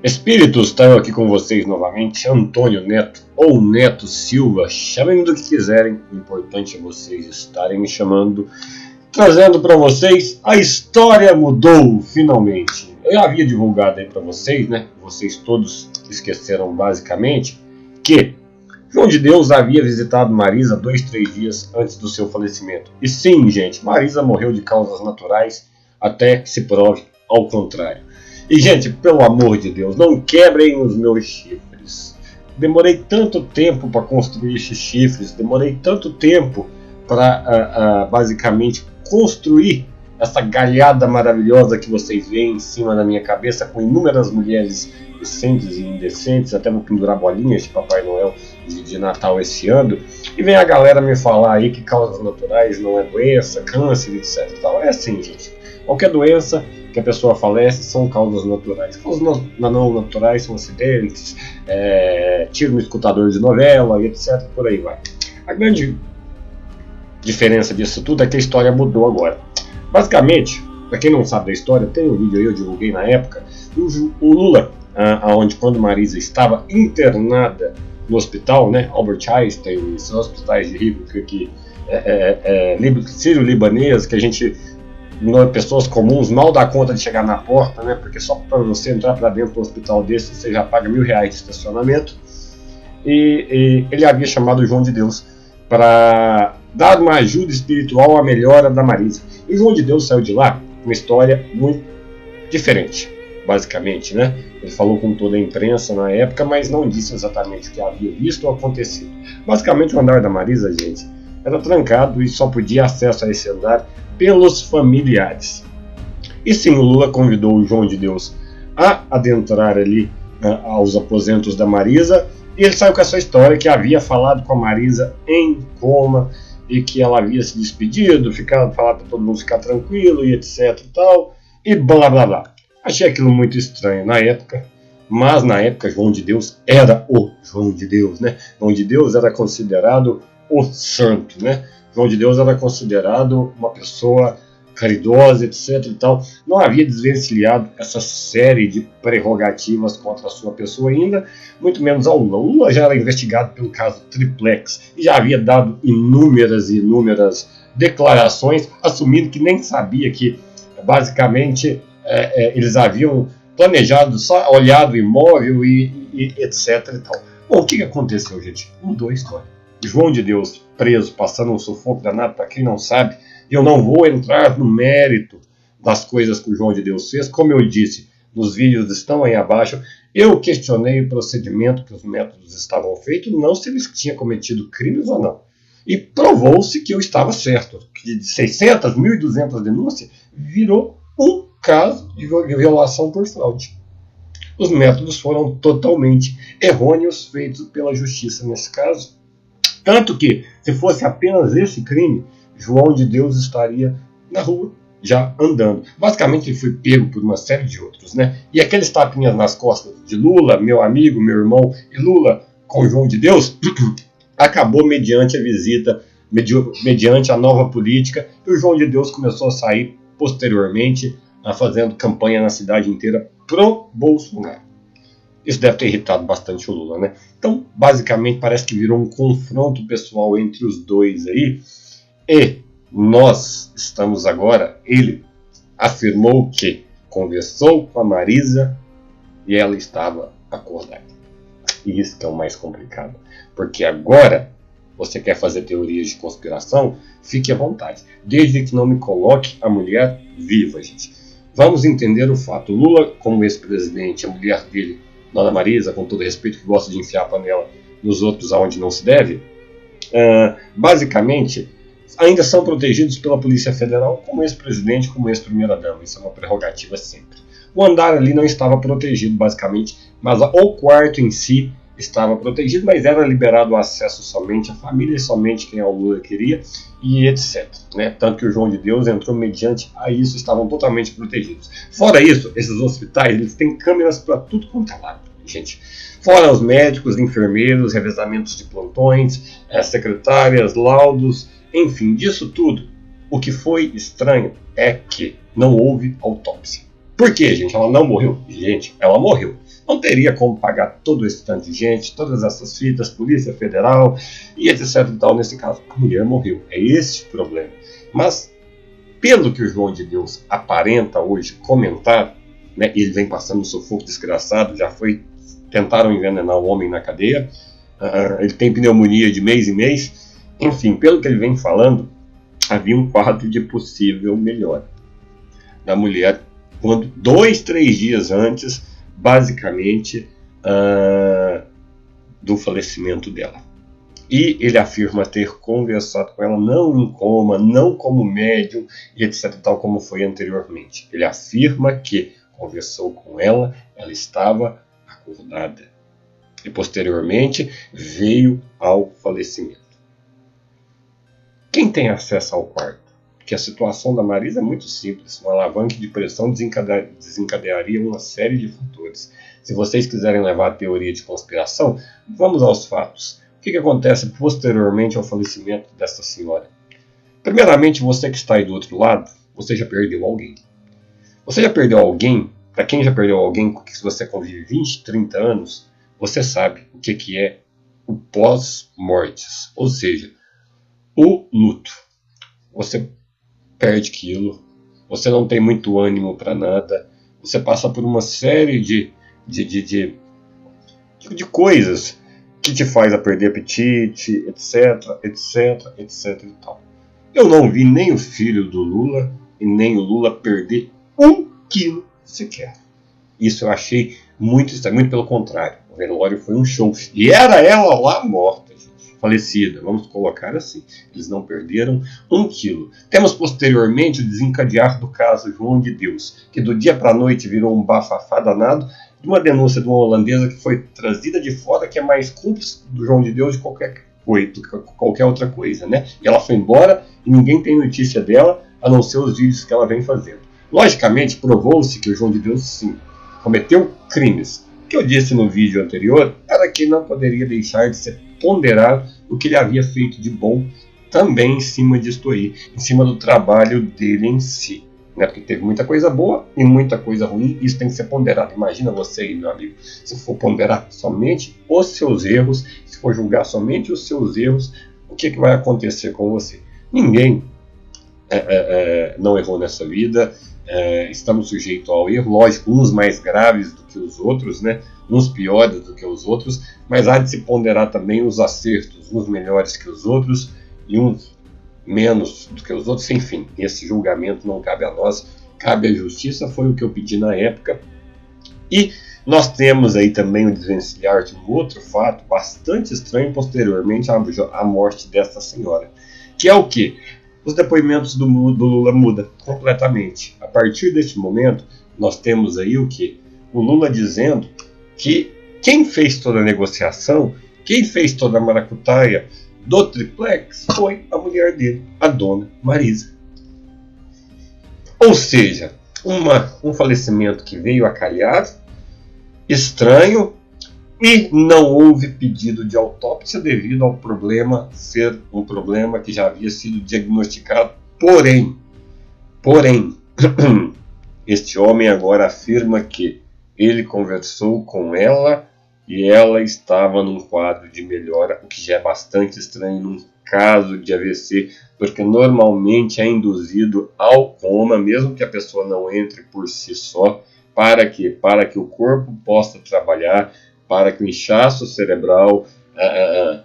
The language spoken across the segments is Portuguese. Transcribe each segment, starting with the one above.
Espíritos, estou aqui com vocês novamente, Antônio Neto ou Neto Silva, chamem do que quiserem, o importante é vocês estarem me chamando, trazendo para vocês A História Mudou, finalmente. Eu já havia divulgado aí para vocês, né? Vocês todos esqueceram basicamente que João de Deus havia visitado Marisa 2-3 dias antes do seu falecimento. E sim, gente, Marisa morreu de causas naturais até que se prove ao contrário. E, gente, pelo amor de Deus, não quebrem os meus chifres. Demorei tanto tempo para construir esses chifres, demorei tanto tempo para basicamente construir essa galhada maravilhosa que vocês veem em cima da minha cabeça, com inúmeras mulheres decentes e indecentes. Até vou pendurar bolinhas de Papai Noel de Natal esse ano. E vem a galera me falar aí que causas naturais não é doença, câncer, etc. É assim, gente. Qualquer doença que a pessoa falece são causas naturais. Causas não naturais são acidentes, tiro no escutador de novela e etc. Por aí vai. A grande diferença disso tudo é que a história mudou agora. Basicamente, para quem não sabe da história, tem um vídeo aí, eu divulguei na época, o Lula, onde quando Marisa estava internada no hospital, né, Albert Einstein, esses hospitais de rico que sírio-libanês, que a gente, pessoas comuns, mal dá conta de chegar na porta, né, porque só para você entrar para dentro do hospital desse, você já paga R$1.000 de estacionamento. E ele havia chamado João de Deus para dar uma ajuda espiritual à melhora da Marisa. E João de Deus saiu de lá com uma história muito diferente, basicamente, né? Ele falou com toda a imprensa na época, mas não disse exatamente o que havia visto ou acontecido. Basicamente, o andar da Marisa, gente, era trancado e só podia acesso a esse andar pelos familiares. E sim, o Lula convidou o João de Deus a adentrar ali aos aposentos da Marisa, e ele saiu com essa história que havia falado com a Marisa em coma e que ela havia se despedido, falado para todo mundo ficar tranquilo e etc e tal, e blá blá blá. Achei aquilo muito estranho na época, mas na época João de Deus era o João de Deus, né? João de Deus era considerado o santo, né? João de Deus era considerado uma pessoa caridosa, etc e tal. Não havia desvencilhado essa série de prerrogativas contra a sua pessoa ainda, muito menos ao Lula. O Lula já era investigado pelo caso Triplex e já havia dado inúmeras declarações, assumindo que nem sabia que, basicamente, eles haviam planejado, só olhado o imóvel e etc e tal. Bom, o que aconteceu, gente? Mudou a história. João de Deus preso, passando um sufoco danado, para quem não sabe. E eu não vou entrar no mérito das coisas que o João de Deus fez. Como eu disse, nos vídeos estão aí abaixo. Eu questionei o procedimento, que os métodos estavam feitos, não se eles tinham cometido crimes ou não. E provou-se que eu estava certo. Que de 600, 1.200 denúncias, virou um caso de violação por fraude. Os métodos foram totalmente errôneos, feitos pela justiça nesse caso. Tanto que, se fosse apenas esse crime, João de Deus estaria na rua, já andando. Basicamente, ele foi pego por uma série de outros, né? E aqueles tapinhas nas costas de Lula, meu amigo, meu irmão, e Lula com João de Deus, acabou mediante a visita, mediante a nova política, e o João de Deus começou a sair posteriormente, fazendo campanha na cidade inteira pro Bolsonaro. Isso deve ter irritado bastante o Lula, né? Então, basicamente, parece que virou um confronto pessoal entre os dois aí. E nós estamos agora, ele afirmou que conversou com a Marisa e ela estava acordada. E isso que é o mais complicado. Porque agora, você quer fazer teorias de conspiração, fique à vontade. Desde que não me coloque a mulher viva, gente. Vamos entender o fato. Lula, como ex-presidente, a mulher dele, Dona Marisa, com todo respeito, que gosta de enfiar a panela nos outros aonde não se deve, basicamente, ainda são protegidos pela Polícia Federal como ex-presidente, como ex-primeira-dama. Isso é uma prerrogativa sempre. O andar ali não estava protegido, basicamente, mas o quarto em si estava protegido, mas era liberado o acesso somente à família e somente quem o Lula queria, e etc. Né? Tanto que o João de Deus entrou mediante a isso, estavam totalmente protegidos. Fora isso, esses hospitais, eles têm câmeras para tudo quanto é lado, gente. Fora os médicos, enfermeiros, revezamentos de plantões, secretárias, laudos, enfim, disso tudo. O que foi estranho é que não houve autópsia. Por quê, gente? Ela não morreu? Gente, ela morreu. não teria como pagar todo esse tanto de gente, todas essas fitas, Polícia Federal e etc. e tal. Nesse caso, a mulher morreu. É esse o problema. Mas, pelo que o João de Deus aparenta hoje comentar, né, ele vem passando um sufoco desgraçado, tentaram envenenar o homem na cadeia, ele tem pneumonia de mês em mês, enfim, pelo que ele vem falando, havia um quadro de possível melhora da mulher, quando 2, 3 dias antes, basicamente, do falecimento dela. E ele afirma ter conversado com ela, não em coma, não como médium, e etc, tal como foi anteriormente. Ele afirma que conversou com ela, ela estava acordada. E posteriormente veio ao falecimento. Quem tem acesso ao quarto? Porque a situação da Marisa é muito simples. Um alavanque de pressão desencadearia uma série de fatores. Se vocês quiserem levar a teoria de conspiração, vamos aos fatos. O que acontece posteriormente ao falecimento dessa senhora? Primeiramente, você que está aí do outro lado, você já perdeu alguém. Você já perdeu alguém? Para quem já perdeu alguém com que você convive 20, 30 anos, você sabe o que é o pós-mortes, ou seja, o luto. Você perde aquilo, você não tem muito ânimo para nada, você passa por uma série de coisas que te faz a perder apetite, etc, etc, etc e tal. Eu não vi nem o filho do Lula e nem o Lula perder 1 quilo sequer. Isso eu achei muito estranho, muito pelo contrário. O velório foi um show. E era ela lá morta, gente, falecida, vamos colocar assim. Eles não perderam 1 quilo. Temos posteriormente o desencadear do caso João de Deus, que do dia para a noite virou um bafafá danado, de uma denúncia de uma holandesa que foi trazida de fora, que é mais cúmplice do João de Deus de qualquer outra coisa, né? E ela foi embora e ninguém tem notícia dela, a não ser os vídeos que ela vem fazendo. Logicamente, provou-se que o João de Deus, sim, cometeu crimes. O que eu disse no vídeo anterior era que não poderia deixar de ser ponderado o que ele havia feito de bom também em cima disto aí, em cima do trabalho dele em si. Né? Porque teve muita coisa boa e muita coisa ruim, isso tem que ser ponderado. Imagina você aí, meu amigo, se for ponderar somente os seus erros, se for julgar somente os seus erros, o que vai acontecer com você? Ninguém não errou nessa vida. Estamos sujeitos ao erro, lógico, uns mais graves do que os outros, né? Uns piores do que os outros, mas há de se ponderar também os acertos, uns melhores que os outros e uns menos do que os outros, enfim, esse julgamento não cabe a nós, cabe à justiça, foi o que eu pedi na época. E nós temos aí também o desvencilhar de um outro fato bastante estranho posteriormente à morte desta senhora, que é o que? Os depoimentos do Lula mudam completamente. A partir deste momento, nós temos aí o que? O Lula dizendo que quem fez toda a negociação, quem fez toda a maracutaia do triplex foi a mulher dele, a dona Marisa. Ou seja, um falecimento que veio a calhar, estranho, e não houve pedido de autópsia devido ao problema ser um problema que já havia sido diagnosticado. Porém, este homem agora afirma que ele conversou com ela e ela estava num quadro de melhora, o que já é bastante estranho num caso de AVC, porque normalmente é induzido ao coma, mesmo que a pessoa não entre por si só, para que o corpo possa trabalhar, para que o inchaço cerebral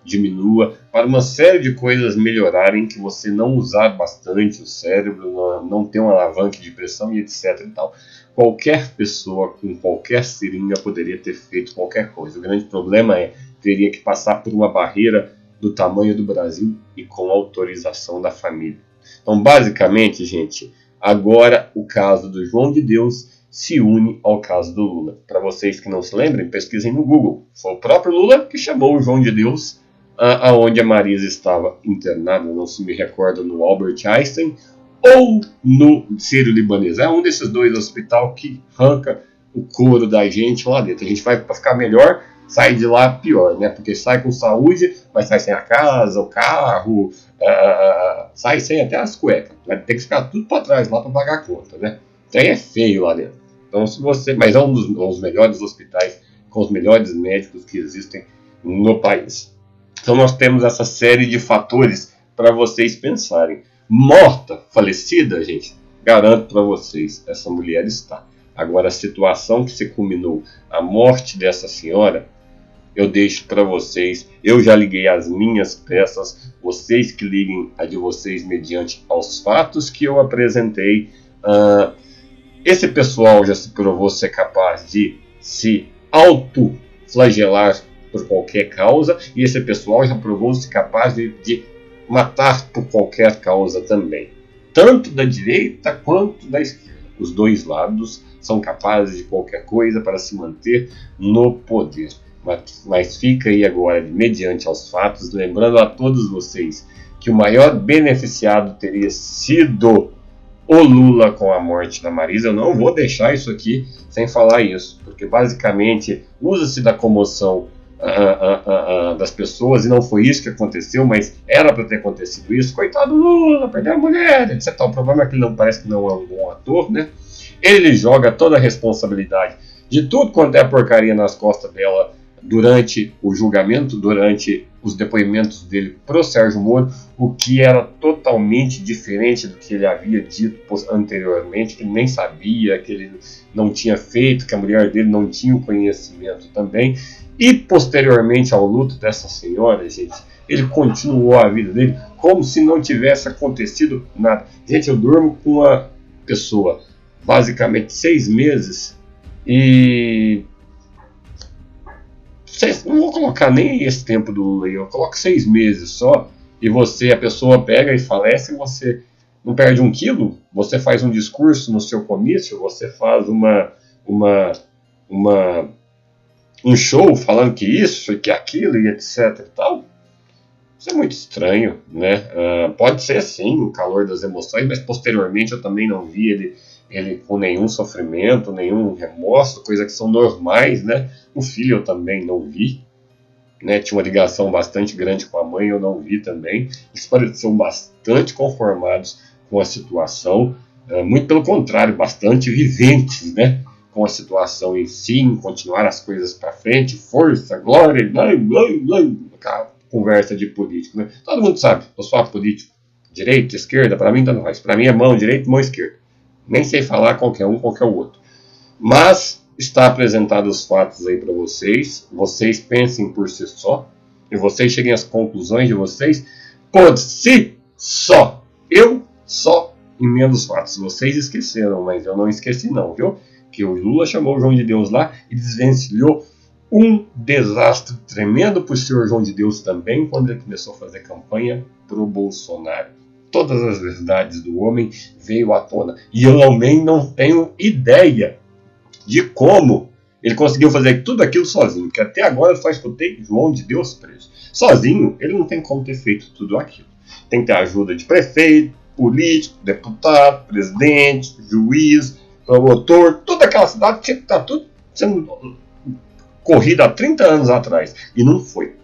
diminua, para uma série de coisas melhorarem, que você não usar bastante o cérebro, não ter um alavanque de pressão e etc. e tal. Qualquer pessoa com qualquer seringa poderia ter feito qualquer coisa. O grande problema teria que passar por uma barreira do tamanho do Brasil e com autorização da família. Então, basicamente, gente, agora o caso do João de Deus se une ao caso do Lula. Para vocês que não se lembrem, pesquisem no Google. Foi o próprio Lula que chamou o João de Deus aonde a Marisa estava internada, não se me recordo, no Albert Einstein ou no Sírio-Libanês. É um desses dois hospitais que arranca o couro da gente lá dentro. A gente vai, para ficar melhor, sai de lá pior, né? Porque sai com saúde, mas sai sem a casa, o carro, sai sem até as cuecas. Vai ter que ficar tudo para trás lá para pagar a conta, né? Então aí é feio lá dentro. Então, mas é um dos melhores hospitais com os melhores médicos que existem no país. Então nós temos essa série de fatores para vocês pensarem. Morta, falecida, gente, garanto para vocês, essa mulher está. Agora, a situação que se culminou, a morte dessa senhora, eu deixo para vocês. Eu já liguei as minhas peças, vocês que liguem a de vocês mediante aos fatos que eu apresentei. Esse pessoal já se provou ser capaz de se autoflagelar por qualquer causa, e esse pessoal já provou-se capaz de matar por qualquer causa também, tanto da direita quanto da esquerda. Os dois lados são capazes de qualquer coisa para se manter no poder. Mas fica aí agora, mediante aos fatos, lembrando a todos vocês que o maior beneficiado teria sido o Lula com a morte da Marisa. Eu não vou deixar isso aqui sem falar isso, porque basicamente usa-se da comoção das pessoas, e não foi isso que aconteceu, mas era para ter acontecido isso. Coitado do Lula, perdeu a mulher, etc. O problema é que ele não parece que não é um bom ator, né? Ele joga toda a responsabilidade de tudo quanto é porcaria nas costas dela durante o julgamento, durante os depoimentos dele pro Sérgio Moro, o que era totalmente diferente do que ele havia dito anteriormente, que ele nem sabia, que ele não tinha feito, que a mulher dele não tinha o conhecimento também. E posteriormente ao luto dessa senhora, gente, ele continuou a vida dele como se não tivesse acontecido nada. Gente, eu durmo com uma pessoa basicamente 6 meses e... não vou colocar nem esse tempo do Lula, eu coloco 6 meses só, e a pessoa pega e falece, e você não perde 1 quilo, você faz um discurso no seu comício, você faz um show falando que isso e que aquilo e etc e tal. Isso é muito estranho, né? Pode ser sim o calor das emoções, mas posteriormente eu também não vi ele com nenhum sofrimento, nenhum remorso, coisas que são normais, né? O filho eu também não vi, né? Tinha uma ligação bastante grande com a mãe, eu não vi também. Eles pareciam bastante conformados com a situação, muito pelo contrário, bastante viventes, né? Com a situação em si, em continuar as coisas para frente, força, glória, conversa de político, né? Todo mundo sabe, eu sou político, direita, esquerda, para mim tanto faz. Para mim é mão direita, mão esquerda. Nem sei falar qualquer um, qualquer outro. Mas está apresentado os fatos aí para vocês. Vocês pensem por si só. E vocês cheguem às conclusões de vocês por si só. Eu só emendo os fatos. Vocês esqueceram, mas eu não esqueci não, viu? Que o Lula chamou o João de Deus lá e desvencilhou um desastre tremendo para o senhor João de Deus também, quando ele começou a fazer campanha para o Bolsonaro. Todas as verdades do homem veio à tona. E eu também não tenho ideia de como ele conseguiu fazer tudo aquilo sozinho, porque até agora eu só escutei João de Deus preso. Sozinho, ele não tem como ter feito tudo aquilo. Tem que ter ajuda de prefeito, político, deputado, presidente, juiz, promotor, toda aquela cidade tinha que estar tudo sendo corrido há 30 anos atrás. E não foi.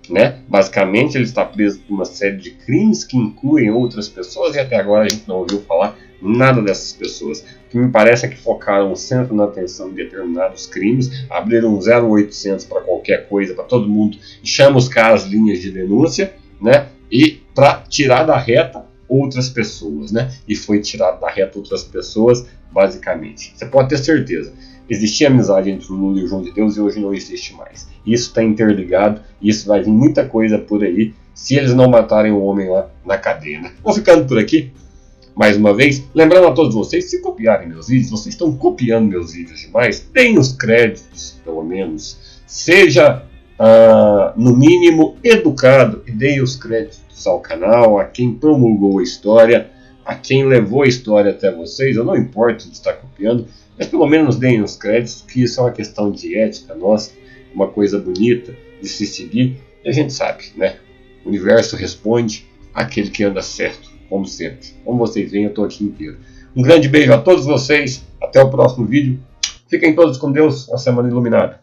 Né? Basicamente, ele está preso por uma série de crimes que incluem outras pessoas, e até agora a gente não ouviu falar nada dessas pessoas. O que me parece é que focaram o centro na atenção em determinados crimes, abriram um 0800 para qualquer coisa, para todo mundo, e chamuscar as linhas de denúncia, né? E para tirar da reta outras pessoas, né? E foi tirado da reta outras pessoas, basicamente. Você pode ter certeza. Existia amizade entre o Lula e o João de Deus e hoje não existe mais. Isso está interligado e isso vai vir muita coisa por aí se eles não matarem o homem lá na cadeia, né? Vou ficando por aqui, mais uma vez. Lembrando a todos vocês, se copiarem meus vídeos, vocês estão copiando meus vídeos demais, deem os créditos, pelo menos. Seja, no mínimo, educado e deem os créditos ao canal, a quem promulgou a história, a quem levou a história até vocês. Eu não importo de estar copiando, mas pelo menos deem os créditos, que isso é uma questão de ética nossa, uma coisa bonita de se seguir, e a gente sabe, né? O universo responde àquele que anda certo, como sempre. Como vocês veem, eu estou aqui inteiro. Um grande beijo a todos vocês, até o próximo vídeo. Fiquem todos com Deus, uma semana iluminada.